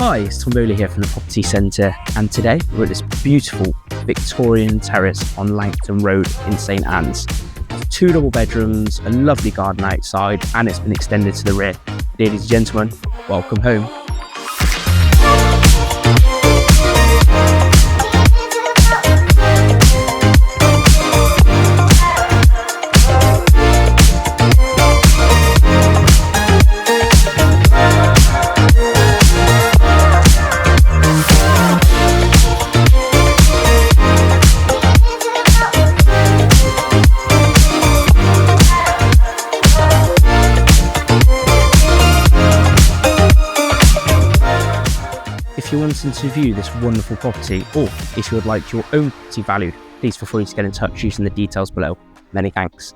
Hi, it's Tom Bowley here from the Property Centre, and today we're at this beautiful Victorian terrace on Langton Road in St Anne's. 2 double bedrooms, a lovely garden outside, and it's been extended to the rear. Ladies and gentlemen, welcome home. If you're wanting to view this wonderful property, or if you would like your own property valued, please feel free to get in touch using the details below. Many thanks.